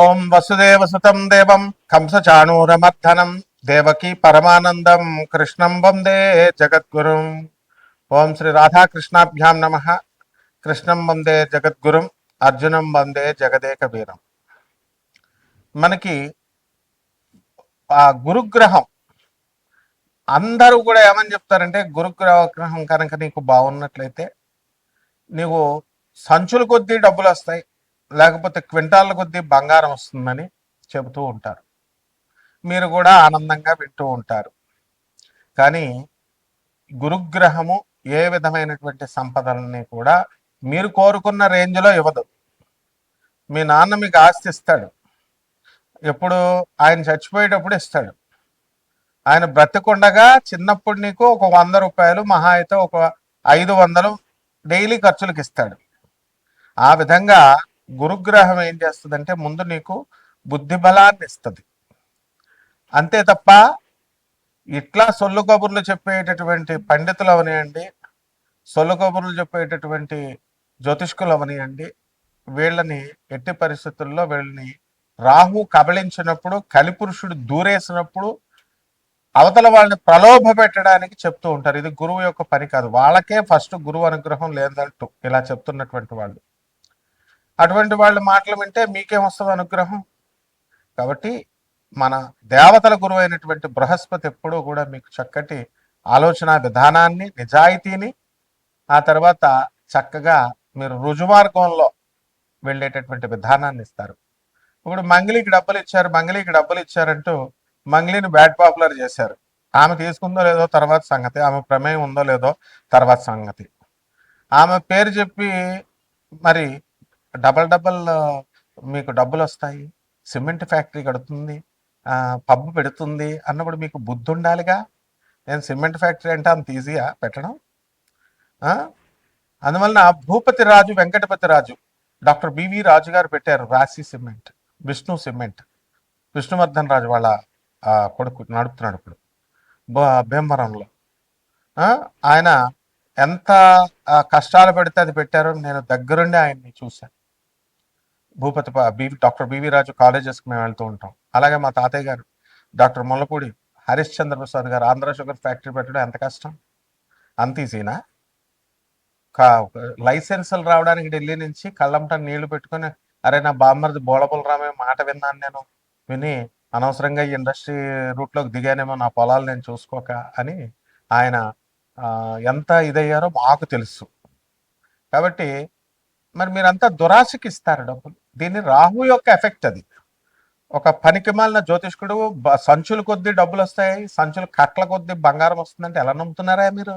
ఓం వసుదేవసుతం దేవం కంసచాణూరమర్ధనం దేవకీ పరమానందం కృష్ణం వందే జగద్గురుం. ఓం శ్రీ రాధాకృష్ణాభ్యాం నమ. కృష్ణం వందే జగద్గురుం, అర్జునం వందే జగదేక వీరం. మనకి ఆ గురుగ్రహం అందరూ కూడా ఏమని చెప్తారంటే, గురుగ్రహం కనుక నీకు బాగున్నట్లయితే నీవు సంచుల కొద్దీ డబ్బులు వస్తాయి, లేకపోతే క్వింటాళ్ళ కొద్దీ బంగారం వస్తుందని చెబుతూ ఉంటారు. మీరు కూడా ఆనందంగా వింటూ ఉంటారు. కానీ గురుగ్రహము ఏ విధమైనటువంటి సంపదలని కూడా మీరు కోరుకున్న రేంజ్లో ఇవ్వదు. మీ నాన్న మీకు ఆస్తి ఇస్తాడు, ఎప్పుడు ఆయన చచ్చిపోయేటప్పుడు ఇస్తాడు. ఆయన బ్రతికుండగా చిన్నప్పుడు నీకు ఒక 100 రూపాయలు, మహా అయితే ఒక 500 డైలీ ఖర్చులకు ఇస్తాడు. ఆ విధంగా గురుగ్రహం ఏం చేస్తుందంటే ముందు నీకు బుద్ధి బలాన్ని ఇస్తుంది. అంతే తప్ప ఇట్లా సొల్లు కబుర్లు చెప్పేటటువంటి పండితులు అవనియండి, సొల్లు కబుర్లు చెప్పేటటువంటి జ్యోతిష్కులు అవనియండి, వీళ్ళని ఎట్టి పరిస్థితుల్లో వీళ్ళని రాహు కబళించినప్పుడు, కలిపురుషుడు దూరేసినప్పుడు అవతల వాళ్ళని ప్రలోభ పెట్టడానికి చెప్తూ ఉంటారు. ఇది గురువు యొక్క పని కాదు. వాళ్ళకే ఫస్ట్ గురువు అనుగ్రహం లేదంటూ ఇలా చెప్తున్నటువంటి వాళ్ళు. అటువంటి వాళ్ళ మాటలు వింటే మీకేమొస్తుంది అనుగ్రహం? కాబట్టి మన దేవతల గురువు అయినటువంటి బృహస్పతి ఎప్పుడూ కూడా మీకు చక్కటి ఆలోచన విధానాన్ని, నిజాయితీని, ఆ తర్వాత చక్కగా మీరు రుజుమార్గంలో వెళ్ళేటటువంటి విధానాన్ని ఇస్తారు. ఇప్పుడు మంగళికి డబ్బులు ఇచ్చారంటూ మంగళిని బ్యాడ్ పాపులర్ చేశారు. ఆమె తీసుకుందో లేదో తర్వాత సంగతి, ఆమె ప్రమేయం ఉందో లేదో తర్వాత సంగతి. ఆమె పేరు చెప్పి మరి డబల్ మీకు డబ్బులు వస్తాయి, సిమెంట్ ఫ్యాక్టరీ కడుతుంది, పబ్బు పెడుతుంది అన్నప్పుడు మీకు బుద్ధి ఉండాలిగా. నేను సిమెంట్ ఫ్యాక్టరీ అంటే అంత ఈజీయా పెట్టడం? అందువలన భూపతి రాజు, వెంకటపతి రాజు, డాక్టర్ బివి రాజు గారు పెట్టారు రాశి సిమెంట్, విష్ణు సిమెంట్. విష్ణువర్ధన్ రాజు వాళ్ళ కొడుకు నడుపుతున్నాడు ఇప్పుడు భీమవరంలో. ఆయన ఎంత కష్టాలు పెడితే అది పెట్టారో నేను దగ్గరుండి ఆయన్ని చూశాను. డాక్టర్ బివి రాజు కాలేజెస్కి మేము వెళ్తూ ఉంటాం. అలాగే మా తాతయ్య గారు డాక్టర్ ముల్లపూడి హరిశ్చంద్ర ప్రసాద్ గారు ఆంధ్ర షుగర్ ఫ్యాక్టరీ పెట్టడం ఎంత కష్టం? అంత ఈజీనా? లైసెన్సులు రావడానికి ఢిల్లీ నుంచి కళ్ళంట నీళ్లు పెట్టుకొని, అరే నా బామ్మరిది బోళబులరామే మాట విన్నాను, నేను విని అనవసరంగా ఈ ఇండస్ట్రీ రూట్లోకి దిగానేమో, నా పొలాలు నేను చూసుకోక అని ఆయన ఎంత ఇదయ్యారో మాకు తెలుసు. కాబట్టి మరి మీరంతా దురాశకి ఇస్తారు డబ్బులు. దీన్ని రాహు యొక్క ఎఫెక్ట్ అది. ఒక పనికిమాలిన జ్యోతిష్కుడు సంచుల కొద్దీ డబ్బులు వస్తాయి, సంచులు కట్ల కొద్దీ బంగారం వస్తుందంటే ఎలా నమ్ముతున్నారా మీరు?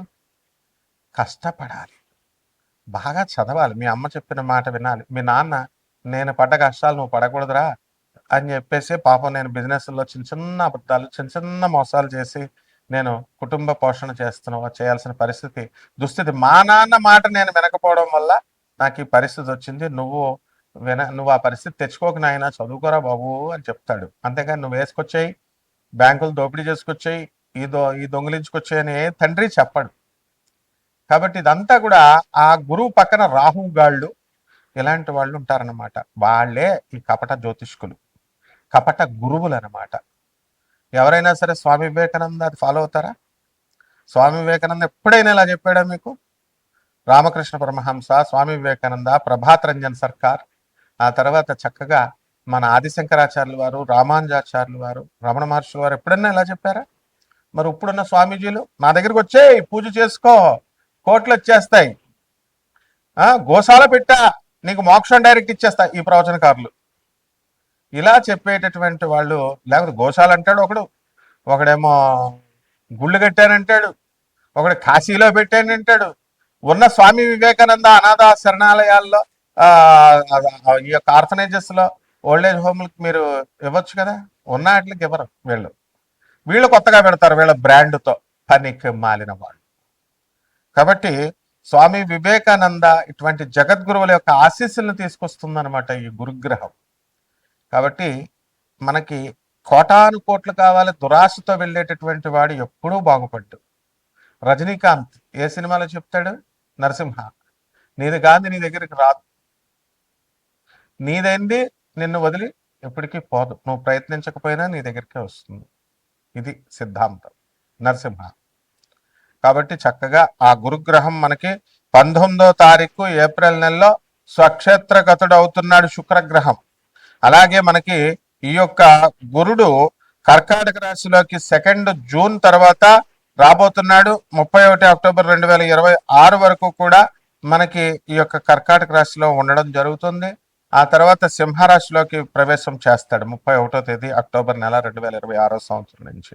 కష్టపడాలి, బాగా చదవాలి, మీ అమ్మ చెప్పిన మాట వినాలి. మీ నాన్న నేను పడ్డ కష్టాలు నువ్వు పడకూడదురా అని చెప్పేసి పాపం నేను బిజినెస్లో చిన్న చిన్న అబద్ధాలు, చిన్న చిన్న మోసాలు చేసి నేను కుటుంబ పోషణ చేయాల్సిన దుస్థితి మా నాన్న మాట నేను వినకపోవడం వల్ల నాకు ఈ పరిస్థితి వచ్చింది. నువ్వు ఆ పరిస్థితి తెచ్చుకోక నాయన, చదువుకోరా బాబు అని చెప్తాడు. అంతేగాని నువ్వు వేసుకొచ్చాయి, బ్యాంకులు దోపిడీ చేసుకొచ్చాయి, ఈ దొంగిలించుకొచ్చాయి అని తండ్రి చెప్పడు. కాబట్టి ఇదంతా కూడా ఆ గురువు పక్కన రాహుగాళ్ళు ఇలాంటి వాళ్ళు ఉంటారన్నమాట. వాళ్ళే ఈ కపట జ్యోతిష్కులు, కపట గురువులు అన్నమాట. ఎవరైనా సరే స్వామి వివేకానంద అది ఫాలో అవుతారా? స్వామి వివేకానంద ఎప్పుడైనా ఇలా చెప్పాడా మీకు? రామకృష్ణ పరమహంస, స్వామి వివేకానంద, ప్రభాత్ రంజన్ సర్కార్, ఆ తర్వాత చక్కగా మన ఆదిశంకరాచార్యులు వారు, రామానుజాచార్యులు వారు, రమణ మహర్షులు వారు ఎప్పుడన్నా ఇలా చెప్పారా? మరి ఇప్పుడున్న స్వామీజీలు నా దగ్గరికి వచ్చేయి, పూజ చేసుకో, కోట్లు వచ్చేస్తాయి, గోశాల పెట్టా నీకు మోక్షం డైరెక్ట్ ఇచ్చేస్తా, ఈ ప్రవచనకారులు ఇలా చెప్పేటటువంటి వాళ్ళు. లేకపోతే గోశాల అంటాడు ఒకడేమో గుళ్ళు కట్టానంటాడు, ఒకడు కాశీలో పెట్టానంటాడు. ఉన్న స్వామి వివేకానంద అనాథ శరణాలయాల్లో, ఈ యొక్క ఆర్ఫనేజెస్ లో, ఓల్డేజ్ హోమ్లకు మీరు ఇవ్వచ్చు కదా. ఉన్న వాటికి ఇవ్వరు వీళ్ళు కొత్తగా పెడతారు వీళ్ళ బ్రాండ్తో, పనికి మాలిన వాళ్ళు. కాబట్టి స్వామి వివేకానంద ఇటువంటి జగద్గురువుల యొక్క ఆశీస్సులను తీసుకొస్తుందన్నమాట ఈ గురుగ్రహం. కాబట్టి మనకి కోటాను కోట్లు కావాలి, దురాశతో వెళ్ళేటటువంటి వాడు ఎప్పుడూ బాగుపడ్డు. రజనీకాంత్ ఏ సినిమాలో చెప్తాడు? నరసింహ, నీది కాంతి నీ దగ్గరికి రాదు, నీదైంది నిన్ను వదిలి ఎప్పటికీ పోదు. నువ్వు ప్రయత్నించకపోయినా నీ దగ్గరికే వస్తుంది. ఇది సిద్ధాంతం నరసింహ. కాబట్టి చక్కగా ఆ గురుగ్రహం మనకి 19వ తారీఖు ఏప్రిల్ నెలలో స్వక్షేత్రగతుడు అవుతున్నాడు శుక్రగ్రహం. అలాగే మనకి ఈ యొక్క గురుడు కర్కాటక రాశిలోకి 2 జూన్ తర్వాత రాబోతున్నాడు. 31 అక్టోబర్ 2026 వరకు కూడా మనకి ఈ యొక్క కర్కాటక రాశిలో ఉండడం జరుగుతుంది. ఆ తర్వాత సింహరాశిలోకి ప్రవేశం చేస్తాడు 31వ తేదీ అక్టోబర్ నెల 2026 సంవత్సరం నుంచి.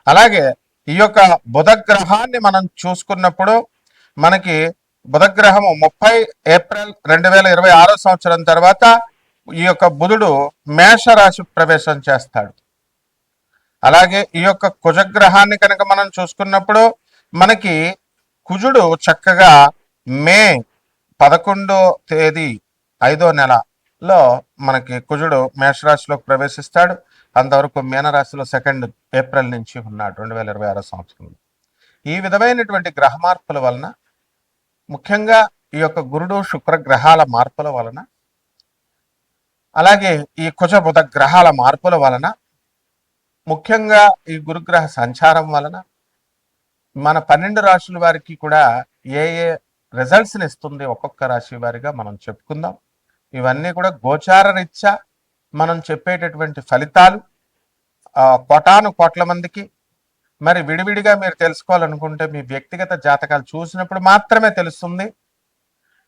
అలాగే ఈ యొక్క బుధగ్రహాన్ని మనం చూసుకున్నప్పుడు మనకి బుధగ్రహము 30 ఏప్రిల్ 2026 సంవత్సరం తర్వాత ఈ యొక్క బుధుడు మేషరాశి ప్రవేశం చేస్తాడు. అలాగే ఈ యొక్క కుజగ్రహాన్ని కనుక మనం చూసుకున్నప్పుడు మనకి కుజుడు చక్కగా మే 11వ తేదీ 5వ నెలలో మనకి కుజుడు మేషరాశిలోకి ప్రవేశిస్తాడు. అంతవరకు మీనరాశిలో 2 ఏప్రిల్ నుంచి ఉన్నాడు 2026 సంవత్సరంలో. ఈ విధమైనటువంటి గ్రహ మార్పుల వలన, ముఖ్యంగా ఈ యొక్క గురుడు శుక్ర గ్రహాల మార్పుల వలన, అలాగే ఈ కుజ బుధ గ్రహాల మార్పుల వలన, ముఖ్యంగా ఈ గురుగ్రహ సంచారం వలన మన 12 రాశుల వారికి కూడా ఏ ఏ రిజల్ట్స్ని ఇస్తుంది ఒక్కొక్క రాశి వారిగా మనం చెప్పుకుందాం. ఇవన్నీ కూడా గోచార రీత్యా మనం చెప్పేటటువంటి ఫలితాలు కోటాను కోట్ల మందికి. మరి విడివిడిగా మీరు తెలుసుకోవాలనుకుంటే మీ వ్యక్తిగత జాతకాలు చూసినప్పుడు మాత్రమే తెలుస్తుంది.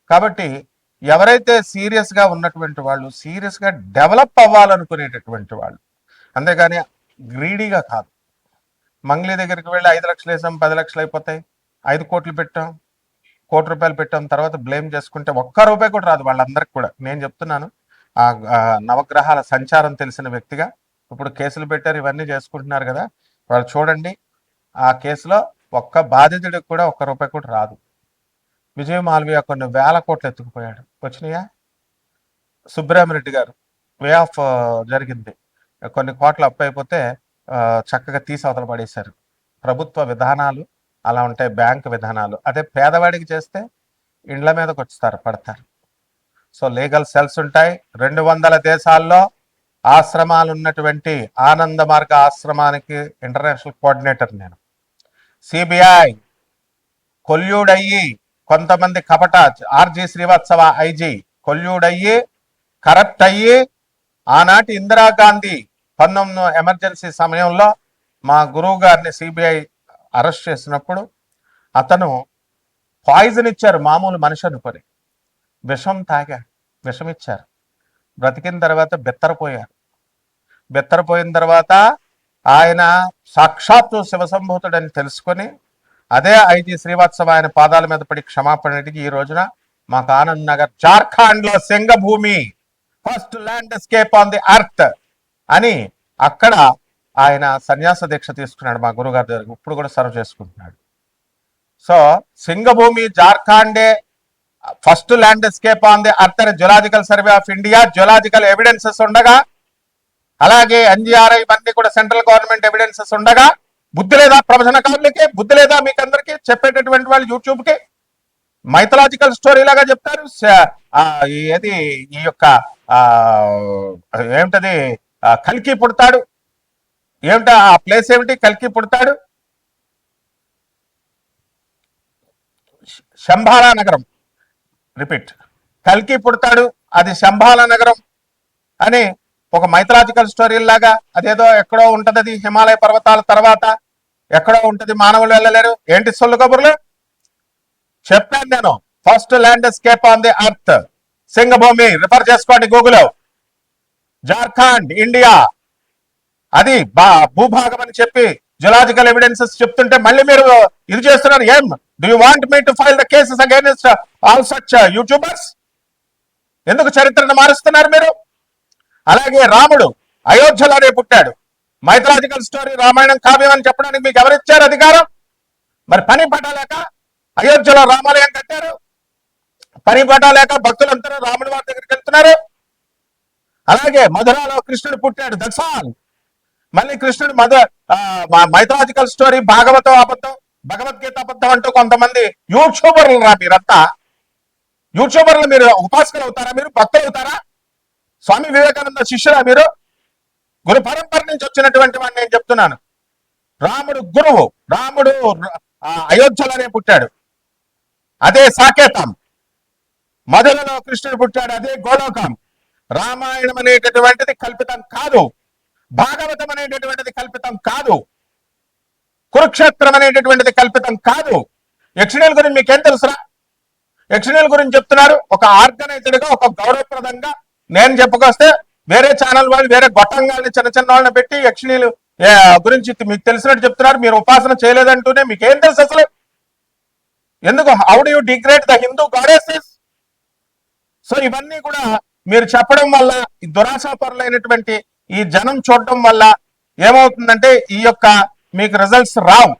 కాబట్టి ఎవరైతే సీరియస్గా ఉన్నటువంటి వాళ్ళు, సీరియస్గా డెవలప్ అవ్వాలనుకునేటటువంటి వాళ్ళు, అంతేగాని గ్రీడీగా కాదు. మంగ్లీ దగ్గరికి వెళ్ళి 5 లక్షలు వేసాం 10 లక్షలు అయిపోతాయి, 5 కోట్లు పెట్టాం, ₹1,00,00,000 పెట్టాం, తర్వాత బ్లేమ్ చేసుకుంటే ఒక్క రూపాయి కూడా రాదు వాళ్ళందరికీ కూడా. నేను చెప్తున్నాను ఆ నవగ్రహాల సంచారం తెలిసిన వ్యక్తిగా. ఇప్పుడు కేసులు పెట్టారు, ఇవన్నీ చేసుకుంటున్నారు కదా, వాళ్ళు చూడండి ఆ కేసులో ఒక్క బాధితుడికి కూడా ₹1 కూడా రాదు. విజయ్ మాల్వియా కొన్ని వేల కోట్లు ఎత్తుకుపోయాడు, వచ్చినాయా? సుబ్రహ్మరెడ్డి గారు వే ఆఫ్ జరిగింది, కొన్ని కోట్ల అప్పు అయిపోతే చక్కగా తీసి అవతల పడేశారు. ప్రభుత్వ విధానాలు అలా ఉంటాయి, బ్యాంకు విధానాలు. అదే పేదవాడికి చేస్తే ఇండ్ల మీదకి వస్తారు, పడతారు. సో లీగల్ సెల్స్ ఉంటాయి. 200 దేశాల్లో ఆశ్రమాలు ఉన్నటువంటి ఆనంద మార్గ ఆశ్రమానికి ఇంటర్నేషనల్ కోఆర్డినేటర్ నేను. సిబిఐ కొల్యూడ్ అయ్యి కొంతమంది కపట ఆర్జీ శ్రీవాత్సవ ఐజీ కొల్యూడ్ అయ్యి కరప్ట్ అయ్యి ఆనాటి ఇందిరాగాంధీ 19 ఎమర్జెన్సీ సమయంలో మా గురువు గారిని సిబిఐ అరెస్ట్ చేసినప్పుడు అతను పాయిజన్ ఇచ్చారు, మామూలు మనిషి అనుకొని విషం తాగాడు, విషం ఇచ్చారు. బ్రతికిన తర్వాత బెత్తరపోయారు. బెత్తరపోయిన తర్వాత ఆయన సాక్షాత్తు శివసంభూతుడని తెలుసుకొని అదే ఐజీ శ్రీవాత్సవ ఆయన పాదాల మీద పడి క్షమాపణ అడిగి ఈ రోజున మాకు ఆనంద్ నగర్ జార్ఖండ్ లో Singhbhumi first landscape on the earth అని అక్కడ ఆయన సన్యాస దీక్ష తీసుకున్నాడు మా గురుగారి దగ్గర. ఇప్పుడు కూడా సర్వ్ చేసుకుంటున్నాడు. సో సింగభూమి జార్ఖండే first landscape on the earth అని geological survey of India geological evidences ఉండగా, అలాగే ఎన్జిఆర్ఐ ఇవన్నీ కూడా సెంట్రల్ గవర్నమెంట్ ఎవిడెన్సెస్ ఉండగా బుద్ధి లేదా ప్రవచనకారులకి? బుద్ధి లేదా మీకు అందరికీ చెప్పేటటువంటి వాళ్ళు యూట్యూబ్కి మైథలాజికల్ స్టోరీ లాగా చెప్తారు. ఏది ఈ యొక్క ఏమిటది కల్కి పుడతాడు, ఏమిటా ఆ ప్లేస్ ఏమిటి? కల్కి పుడతాడు శంబాలా నగరం, రిపీట్, కల్కి పుడతాడు అది శంబాలా నగరం అని ఒక మైథలాజికల్ స్టోరీ లాగా అదేదో ఎక్కడో ఉంటది, అది హిమాలయ పర్వతాల తర్వాత ఎక్కడో ఉంటది, మానవులు వెళ్ళలేరు. ఏంటి సొల్లు కబుర్లు చెప్పాను నేను. First landscape on the earth Singhbhumi, refer చేసుకోండి గూగుల్. జార్ఖండ్ ఇండియా అది భూభాగం అని చెప్పి జియోలాజికల్ ఎవిడెన్సెస్ చెప్తుంటే మళ్ళీ మీరు ఇది చేస్తున్నారు. ఏం do you want me to file the cases against all such YouTubers? ఎందుకు చరిత్రను మారుస్తున్నారు మీరు? అలాగే రాముడు అయోధ్యలోనే పుట్టాడు, మైథలాజికల్ స్టోరీ రామాయణం కావ్యం అని చెప్పడానికి మీకు ఎవరిచ్చారు అధికారం? మరి పని పట్టలేక అయోధ్యలో రామాలయం కట్టారు, పని పట్టలేక భక్తులందరూ రాముడి వారి దగ్గరికి వెళ్తున్నారు. అలాగే మధురాలో కృష్ణుడు పుట్టాడు, దక్షాల్. మళ్ళీ కృష్ణుడు మైథలాజికల్ స్టోరీ భాగవతం అబద్ధం, భగవద్గీత అబద్ధం అంటూ కొంతమంది యూట్యూబర్లు రా మీరంతా. యూట్యూబర్లు మీరు ఉపాసకులు అవుతారా? మీరు భక్తులు అవుతారా? స్వామి వివేకానంద శిష్యురా మీరు? గురు పరంపర నుంచి వచ్చినటువంటి వాడిని నేను చెప్తున్నాను. రాముడు గురువు, రాముడు అయోధ్యలోనే పుట్టాడు, అదే సాకేతం. మధురలో కృష్ణుడు పుట్టాడు, అదే గోలోకం. రామాయణం అనేటటువంటిది కల్పితం కాదు, భాగవతం అనేటటువంటిది కల్పితం కాదు, కురుక్షేత్రం అనేటటువంటిది కల్పితం కాదు. యక్షిణీల గురించి మీకేం తెలుసురా? యక్షిణీల గురించి చెప్తున్నారు ఒక ఆర్గనైజ్డ్ గా, ఒక గౌరవప్రదంగా. నేను చెప్పుకొస్తే వేరే ఛానల్ వాళ్ళు వేరే గొట్టంగాల్ని చిన్న చిన్న వాళ్ళని పెట్టి యక్షిణీలు గురించి మీకు తెలిసినట్టు చెప్తున్నారు. మీరు ఉపాసన చేయలేదంటూనే మీకేం తెలుసు అసలు? ఎందుకు? How do you degrade the Hindu goddesses? So ఇవన్నీ కూడా మీరు చెప్పడం వల్ల, ఈ దురాశాపరులైనటువంటి ఈ జనం చూడడం వల్ల ఏమవుతుందంటే ఈ యొక్క మీకు రిజల్ట్స్ రావు.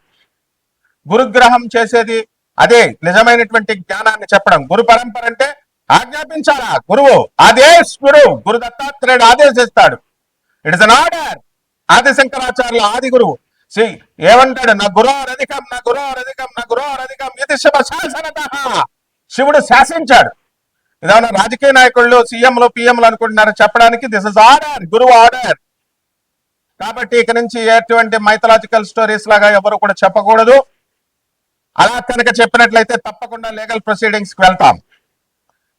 గురుగ్రహం చేసేది అదే, నిజమైనటువంటి జ్ఞానాన్ని చెప్పడం. గురు పరంపర అంటే ఆజ్ఞాపించాలా? గురువు గురు దత్తాత్రేయుడు ఆదేశిస్తాడు. It is an order. Adi శంకరాచార్యుల ఆది గురువు ఏమంటాడు? నా గురోరధికం, నా గురోరధికం, నా గురోరధికం ఇది శివ శాసనతః. శివుడు శాసించాడు. ఇదేమన్నా రాజకీయ నాయకుళ్ళు సీఎంలు పిఎంలు అనుకుంటున్నారు చెప్పడానికి? దిస్ ఇస్ ఆర్డర్, గురువు ఆర్డర్. కాబట్టి ఇక నుంచి ఎటువంటి మైథలాజికల్ స్టోరీస్ లాగా ఎవరు కూడా చెప్పకూడదు. అలా కనుక చెప్పినట్లయితే తప్పకుండా లీగల్ ప్రొసీడింగ్స్ కి వెళ్తాం.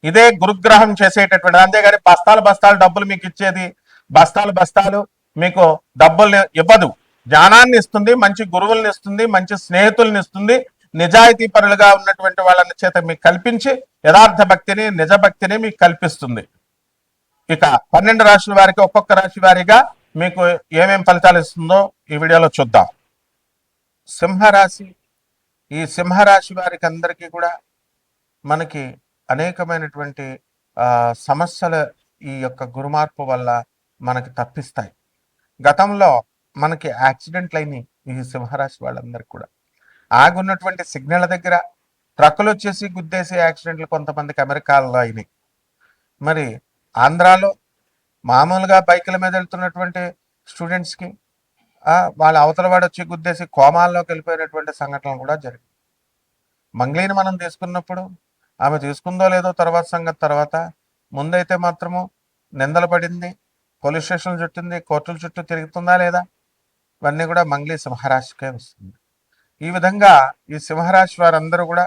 ఇదే గురుగ్రహం చేసేటటువంటి. అంతేగాని బస్తాలు బస్తాలు డబ్బులు మీకు ఇచ్చేది, బస్తాలు బస్తాలు మీకు డబ్బుల్ని ఇవ్వదు. జ్ఞానాన్ని ఇస్తుంది, మంచి గురువుల్ని ఇస్తుంది, మంచి స్నేహితుల్ని ఇస్తుంది, నిజాయితీ పరులుగా ఉన్నటువంటి వాళ్ళని చేత మీకు కల్పించి యథార్థ భక్తిని, నిజ భక్తిని మీకు కల్పిస్తుంది. ఇక 12 రాశుల వారికి ఒక్కొక్క రాశి వారిగా మీకు ఏమేం ఫలితాలు ఇస్తుందో ఈ వీడియోలో చూద్దాం. సింహరాశి. ఈ సింహరాశి వారికి అందరికీ కూడా మనకి అనేకమైనటువంటి సమస్యలు ఈ యొక్క గురుమార్పు వల్ల మనకి తప్పిస్తాయి. గతంలో మనకి యాక్సిడెంట్లు అయినాయి ఈ సింహరాశి వాళ్ళందరికీ కూడా. ఆగున్నటువంటి సిగ్నల్ దగ్గర ట్రక్కులు వచ్చేసి గుద్దేసి యాక్సిడెంట్లు కొంతమందికి అమెరికాలో అయినాయి. మరి ఆంధ్రాలో మామూలుగా బైకుల మీద వెళ్తున్నటువంటి స్టూడెంట్స్కి వాళ్ళ అవతల వాడు వచ్చి గుద్దేసి కోమాల్లోకి వెళ్ళిపోయినటువంటి సంఘటనలు కూడా జరిగాయి. మంగ్లీని మనం తీసుకున్నప్పుడు ఆమె తీసుకుందో లేదో తర్వాత సంగతి తర్వాత, ముందైతే మాత్రము నిందలు పడింది, పోలీస్ స్టేషన్ చుట్టింది, కోర్టుల చుట్టూ తిరుగుతుందా లేదా, ఇవన్నీ కూడా మంగ్లీ సింహరాశికే వస్తుంది. ఈ విధంగా ఈ సింహరాశి వారందరూ కూడా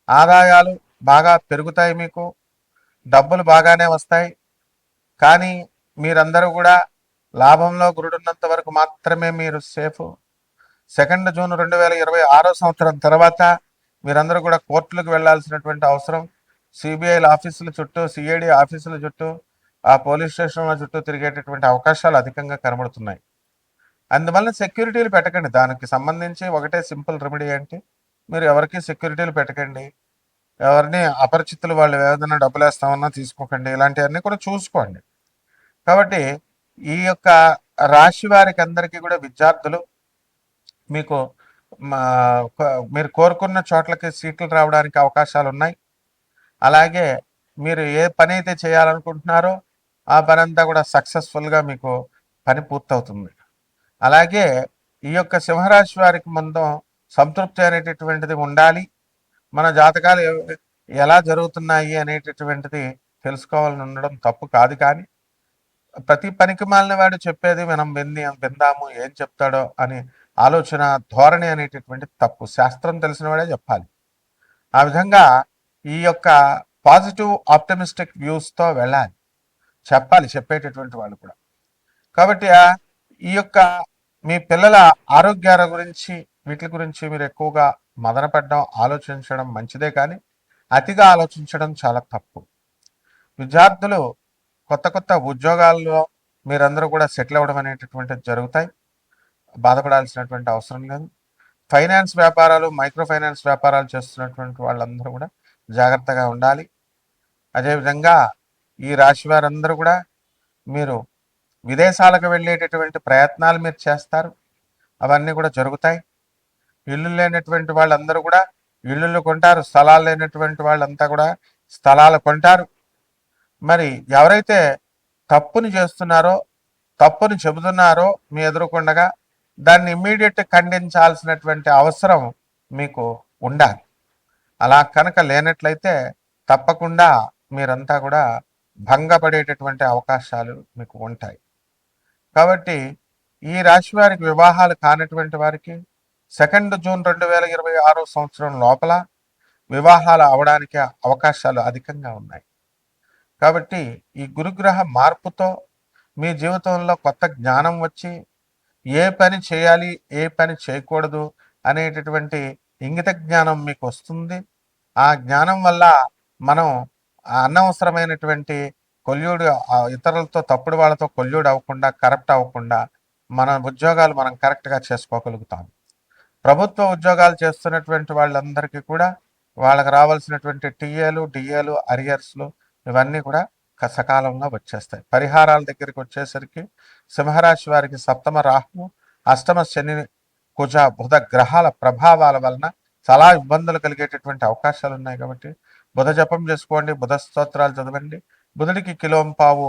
ఆదాయాలు బాగా పెరుగుతాయి, మీకు డబ్బులు బాగానే వస్తాయి. కానీ మీరందరూ కూడా లాభంలో గురుడున్నంత వరకు మాత్రమే మీరు సేఫ్. 2 జూన్ 2026 సంవత్సరం తర్వాత మీరందరూ కూడా కోర్టులకు వెళ్లాల్సినటువంటి అవసరం, సిబిఐల ఆఫీసుల చుట్టూ, సిఐడి ఆఫీసుల చుట్టూ, ఆ పోలీస్ స్టేషన్ల చుట్టూ తిరిగేటటువంటి అవకాశాలు అధికంగా కనబడుతున్నాయి. అందువల్ల సెక్యూరిటీలు పెట్టకండి. దానికి సంబంధించి ఒకటే సింపుల్ రెమెడీ అంటే, మీరు ఎవరికి సెక్యూరిటీలు పెట్టకండి, ఎవరిని అపరిచితులు వాళ్ళు ఏదైనా డబ్బులు వేస్తామన్నా తీసుకోకండి, ఇలాంటివన్నీ కూడా చూసుకోండి. కాబట్టి ఈ యొక్క రాశి వారికి అందరికీ కూడా విద్యార్థులు మీకు మీరు కోరుకున్న చోట్లకి సీట్లు రావడానికి అవకాశాలు ఉన్నాయి. అలాగే మీరు ఏ పని అయితే చేయాలనుకుంటున్నారో ఆ పని అంతా కూడా సక్సెస్ఫుల్గా మీకు పని పూర్తవుతుంది. అలాగే ఈ యొక్క సింహరాశి వారికి ముందు సంతృప్తి అనేటటువంటిది ఉండాలి. మన జాతకాలు ఎలా జరుగుతున్నాయి అనేటటువంటిది తెలుసుకోవాలని ఉండడం తప్పు కాదు. కానీ ప్రతి పనికి మాలిన వాడు చెప్పేది మనం విందాము, ఏం చెప్తాడో అని ఆలోచన ధోరణి అనేటటువంటి తప్పు. శాస్త్రం తెలిసిన వాడే చెప్పాలి. ఆ విధంగా ఈ యొక్క పాజిటివ్ ఆప్టమిస్టిక్ వ్యూస్తో వెళ్ళాలి, చెప్పాలి చెప్పేటటువంటి వాళ్ళు కూడా. కాబట్టి ఈ యొక్క మీ పిల్లల ఆరోగ్యాల గురించి, వీటి గురించి మీరు ఎక్కువగా మదనపడడం, ఆలోచించడం మంచిదే, కానీ అతిగా ఆలోచించడం చాలా తప్పు. విద్యార్థులు కొత్త కొత్త ఉద్యోగాల్లో మీరందరూ కూడా సెటిల్ అవ్వడం అనేటటువంటిది జరుగుతాయి, బాధపడాల్సినటువంటి అవసరం లేదు. ఫైనాన్స్ వ్యాపారాలు, మైక్రో ఫైనాన్స్ వ్యాపారాలు చేస్తున్నటువంటి వాళ్ళందరూ కూడా జాగ్రత్తగా ఉండాలి. అదేవిధంగా ఈ రాశి వారందరూ కూడా మీరు విదేశాలకు వెళ్ళేటటువంటి ప్రయత్నాలు మీరు చేస్తారు, అవన్నీ కూడా జరుగుతాయి. ఇల్లు లేనటువంటి వాళ్ళందరూ కూడా ఇళ్ళు కొంటారు, స్థలాలు లేనటువంటి వాళ్ళంతా కూడా స్థలాలు కొంటారు. మరి ఎవరైతే తప్పుని చేస్తున్నారో, తప్పుని చెబుతున్నారో మీ ఎదురుకుండగా, దాన్ని ఇమ్మీడియట్ ఖండించాల్సినటువంటి అవసరం మీకు ఉండాలి. అలా కనుక లేనట్లయితే తప్పకుండా మీరంతా కూడా భంగపడేటటువంటి అవకాశాలు మీకు ఉంటాయి. కాబట్టి ఈ రాశి వారికి వివాహాలు కానటువంటి వారికి 2 జూన్ 2026 సంవత్సరం లోపల వివాహాలు అవడానికి అవకాశాలు అధికంగా ఉన్నాయి. కాబట్టి ఈ గురుగ్రహ మార్పుతో మీ జీవితంలో కొత్త జ్ఞానం వచ్చి ఏ పని చేయాలి, ఏ పని చేయకూడదు అనేటటువంటి ఇంగిత జ్ఞానం మీకు వస్తుంది. ఆ జ్ఞానం వల్ల మనం అనవసరమైనటువంటి కొల్యూడు ఇతరులతో తప్పుడు వాళ్ళతో కొల్యూడు అవ్వకుండా, కరప్ట్ అవ్వకుండా మన ఉద్యోగాలు మనం కరెక్ట్గా చేసుకోగలుగుతాం. ప్రభుత్వ ఉద్యోగాలు చేస్తున్నటువంటి వాళ్ళందరికీ కూడా వాళ్ళకి రావాల్సినటువంటి టీఏలు, డిఏలు, అరియర్స్లు ఇవన్నీ కూడా సకాలంలో వచ్చేస్తాయి. పరిహారాల దగ్గరికి వచ్చేసరికి సింహరాశి వారికి సప్తమ రాహు, అష్టమ శని, కుజ, బుధ గ్రహాల ప్రభావాల వలన చాలా ఇబ్బందులు కలిగేటటువంటి అవకాశాలు ఉన్నాయి. కాబట్టి బుధ జపం చేసుకోండి, బుధ స్తోత్రాలు చదవండి. బుధుడికి కిలోంపావు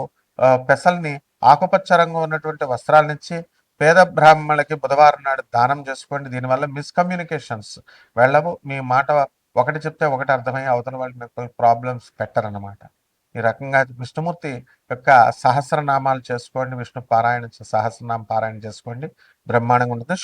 పెసల్ని ఆకుపచ్చ రంగు ఉన్నటువంటి వస్త్రాలనిచ్చి పేద బ్రాహ్మణులకి బుధవారం నాడు దానం చేసుకోండి. దీనివల్ల మిస్కమ్యూనికేషన్స్ వెళ్ళవు. మీ మాట ఒకటి చెప్తే ఒకటి అర్థమయ్యి అవతల వాళ్ళు మీకు ప్రాబ్లమ్స్ పెట్టరన్నమాట. ఈ రకంగా విష్ణుమూర్తి యొక్క సహస్రనామాలు చేసుకోండి, విష్ణు పారాయణ సహస్రనామ పారాయణ చేసుకోండి, బ్రహ్మాండంగా ఉంటుంది.